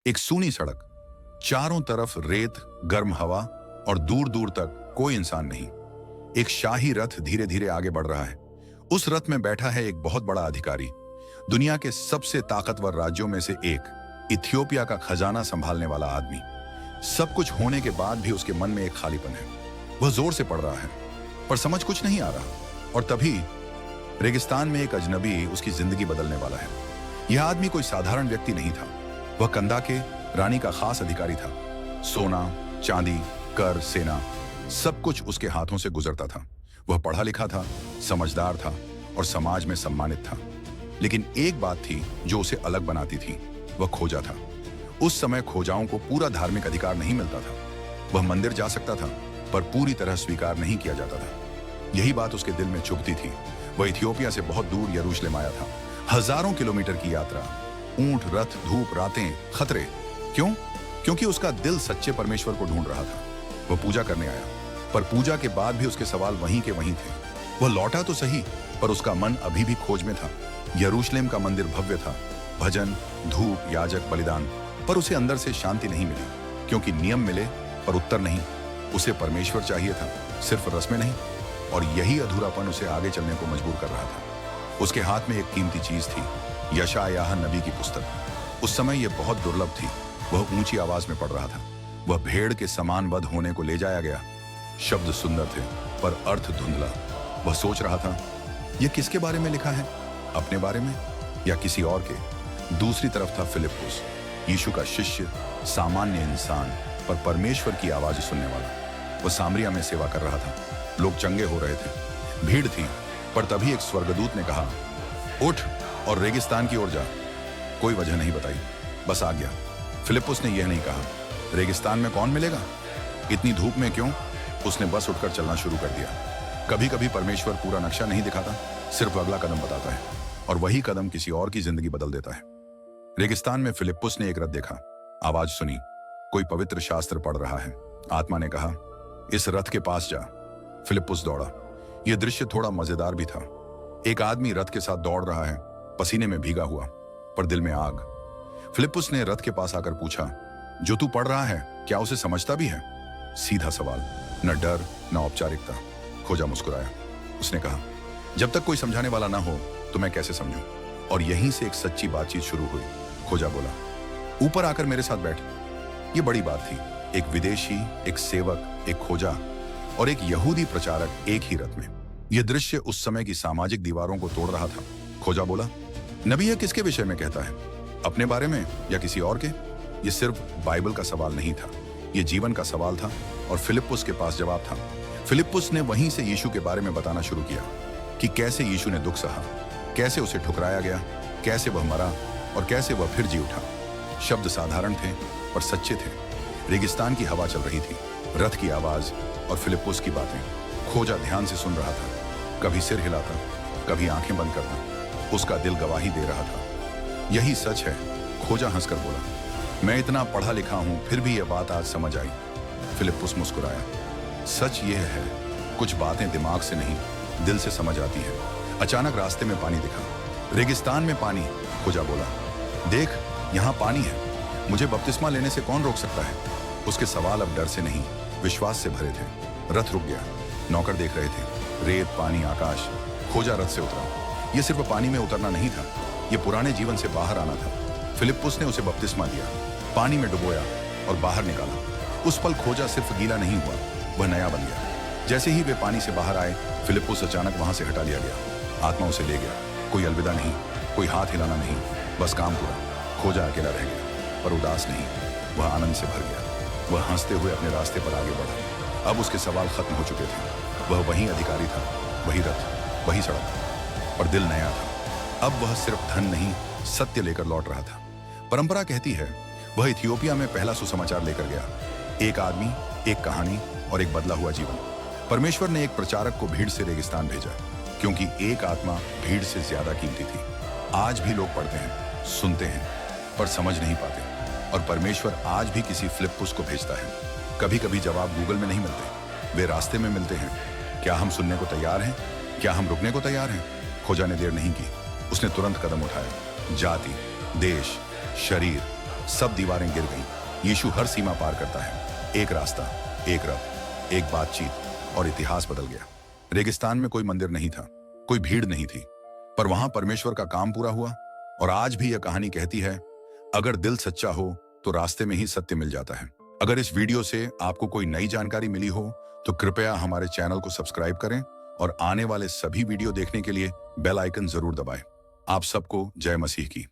एक सूनी सड़क, चारों तरफ रेत, गर्म हवा और दूर दूर तक कोई इंसान नहीं। एक शाही रथ धीरे धीरे आगे बढ़ रहा है। उस रथ में बैठा है एक बहुत बड़ा अधिकारी, दुनिया के सबसे ताकतवर राज्यों में से एक, इथियोपिया का खजाना संभालने वाला आदमी। सब कुछ होने के बाद भी उसके मन में एक खालीपन है। वह जोर से पढ़ रहा है पर समझ कुछ नहीं आ रहा। और तभी रेगिस्तान में एक अजनबी उसकी जिंदगी बदलने वाला है। यह आदमी कोई साधारण व्यक्ति नहीं था। वह कंधा के रानी का खास अधिकारी था। सोना, चांदी, कर, सेना, सब कुछ उसके हाथों से गुजरता था। वह पढ़ा लिखा था, समझदार था और समाज में सम्मानित था। लेकिन एक बात थी जो उसे अलग बनाती थी, वह खोजा था। उस समय खोजाओं को पूरा धार्मिक अधिकार नहीं मिलता था। वह मंदिर जा सकता था पर पूरी तरह स्वीकार नहीं किया जाता था। यही बात उसके दिल में चुभती थी। वह इथियोपिया से बहुत दूर यरूशलेम आया था। हजारों किलोमीटर की यात्रा, ऊंट, रथ, धूप, रातें, खतरे। क्यों? क्योंकि उसका दिल सच्चे परमेश्वर को ढूंढ रहा था। वह पूजा करने आया, पर पूजा के बाद भी उसके सवाल वहीं के वहीं थे। वह लौटा तो सही, पर उसका मन अभी भी खोज में था। यरूशलेम का मंदिर भव्य था, भजन, धूप, याजक, बलिदान, पर उसे अंदर से शांति नहीं मिली। क्योंकि नियम मिले पर उत्तर नहीं। उसे परमेश्वर चाहिए था, सिर्फ रस्में नहीं। और यही अधूरापन उसे आगे चलने को मजबूर कर रहा था। उसके हाथ में एक कीमती चीज थी, यशायाह नबी की पुस्तक। उस समय यह बहुत दुर्लभ थी। वह ऊंची आवाज में पढ़ रहा था। वह भेड़ के समान वध होने को ले जाया गया। शब्द सुंदर थे पर अर्थ धुंधला। वह सोच रहा था, यह किसके बारे में लिखा है? अपने बारे में या किसी और के? दूसरी तरफ था फिलिप्पुस, यीशु का शिष्य, सामान्य इंसान पर परमेश्वर की आवाज सुनने वाला। वह सामरिया में सेवा कर रहा था। लोग चंगे हो रहे थे, भीड़ थी, पर तभी एक स्वर्गदूत ने कहा, उठ और रेगिस्तान की ओर जा। कोई वजह नहीं बताई, बस आ गया। फिलिप्पुस ने यह नहीं कहा, रेगिस्तान में कौन मिलेगा, इतनी धूप में क्यों? उसने बस उठकर चलना शुरू कर दिया। कभी कभी परमेश्वर पूरा नक्शा नहीं दिखाता, सिर्फ अगला कदम बताता है, और वही कदम किसी और की जिंदगी बदल देता है। रेगिस्तान में फिलिप्पुस ने एक रथ देखा, आवाज सुनी, कोई पवित्र शास्त्र पढ़ रहा है। आत्मा ने कहा, इस रथ के पास जा। फिलिप्पुस दौड़ा। यह दृश्य थोड़ा मजेदार भी था। एक आदमी रथ के साथ दौड़ रहा है, पसीने में भीगा हुआ, पर दिल में आग। फिलिप्पुस ने रथ के पास आकर पूछा, जो तू पढ़ रहा है क्या उसे समझता भी है? सीधा सवाल, न डर न औपचारिकता। खोजा मुस्कुराया। उसने कहा, जब तक कोई समझाने वाला ना हो तो मैं कैसे समझूं? और यहीं से एक सच्ची बातचीत शुरू हुई। खोजा बोला, ऊपर आकर मेरे साथ बैठ। यह बड़ी बात थी। एक विदेशी, एक सेवक, एक खोजा और एक यहूदी प्रचारक एक ही रथ में। यह दृश्य उस समय की सामाजिक दीवारों को तोड़ रहा था। खोजा बोला, नबी यह किसके विषय में कहता है, अपने बारे में या किसी और के? यह सिर्फ बाइबल का सवाल नहीं था, यह जीवन का सवाल था। और फिलिप्पुस के पास जवाब था। फिलिप्पुस ने वहीं से यीशु के बारे में बताना शुरू किया कि कैसे यीशु ने दुख सहा, कैसे उसे ठुकराया गया, कैसे वह मरा और कैसे वह फिर जी उठा। शब्द साधारण थे पर सच्चे थे। रेगिस्तान की हवा चल रही थी, रथ की आवाज और फिलिप्पुस की बातें। खोजा ध्यान से सुन रहा था, कभी सिर हिलाता, कभी आंखें बंद करता। उसका दिल गवाही दे रहा था, यही सच है। खोजा हंसकर बोला, मैं इतना पढ़ा लिखा हूं फिर भी यह बात आज समझ आई। फिलिप्पुस मुस्कुराया, सच यह है, कुछ बातें दिमाग से नहीं दिल से समझ आती है। अचानक रास्ते में पानी दिखा। रेगिस्तान में पानी? खोजा बोला, देख यहाँ पानी है, मुझे बपतिस्मा लेने से कौन रोक सकता है? उसके सवाल अब डर से नहीं विश्वास से भरे थे। रथ रुक गया। नौकर देख रहे थे, रेत, पानी, आकाश। खोजा रथ से उतरा। यह सिर्फ पानी में उतरना नहीं था, यह पुराने जीवन से बाहर आना था। फिलिप्पुस ने उसे बपतिस्मा दिया, पानी में डुबोया और बाहर निकाला। उस पल खोजा सिर्फ गीला नहीं हुआ, वह नया बन गया। जैसे ही वे पानी से बाहर आए, फिलिप्पुस अचानक वहां से हटा लिया गया। आत्मा उसे ले गया। कोई अलविदा नहीं, कोई हाथ हिलाना नहीं, बस काम पूरा। खोजा अकेला रह गया, पर उदास नहीं, वह आनंद से भर गया। वह हंसते हुए अपने रास्ते पर आगे बढ़ा। अब उसके सवाल खत्म हो चुके थे। वह वही अधिकारी था, वही रथ, वही सड़क, पर दिल नया था। अब वह सिर्फ धन नहीं, सत्य लेकर लौट रहा था। परंपरा कहती है वह इथियोपिया में पहला सुसमाचार लेकर गया। एक आदमी, एक कहानी और एक बदला हुआ जीवन। परमेश्वर ने एक प्रचारक को भीड़ से रेगिस्तान भेजा, क्योंकि एक आत्मा भीड़ से ज्यादा कीमती थी। आज भी लोग पढ़ते हैं, सुनते हैं, पर समझ नहीं पाते। और परमेश्वर आज भी किसी फिलिप्पुस को भेजता है। कभी कभी जवाब गूगल में नहीं मिलते, वे रास्ते में मिलते हैं। क्या हम सुनने को तैयार हैं? क्या हम रुकने को तैयार हैं? खोजा ने देर नहीं की, उसने तुरंत कदम उठाया। जाति, देश, शरीर, सब दीवारें गिर गईं। यीशु हर सीमा पार करता है। एक रास्ता, एक रथ, एक बातचीत और इतिहास बदल गया। रेगिस्तान में कोई मंदिर नहीं था, कोई भीड़ नहीं थी, पर वहां परमेश्वर का काम पूरा हुआ। और आज भी यह कहानी कहती है, अगर दिल सच्चा हो तो रास्ते में ही सत्य मिल जाता है। अगर इस वीडियो से आपको कोई नई जानकारी मिली हो तो कृपया हमारे चैनल को सब्सक्राइब करें और आने वाले सभी वीडियो देखने के लिए बेल आइकन जरूर दबाएं। आप सबको जय मसीह की।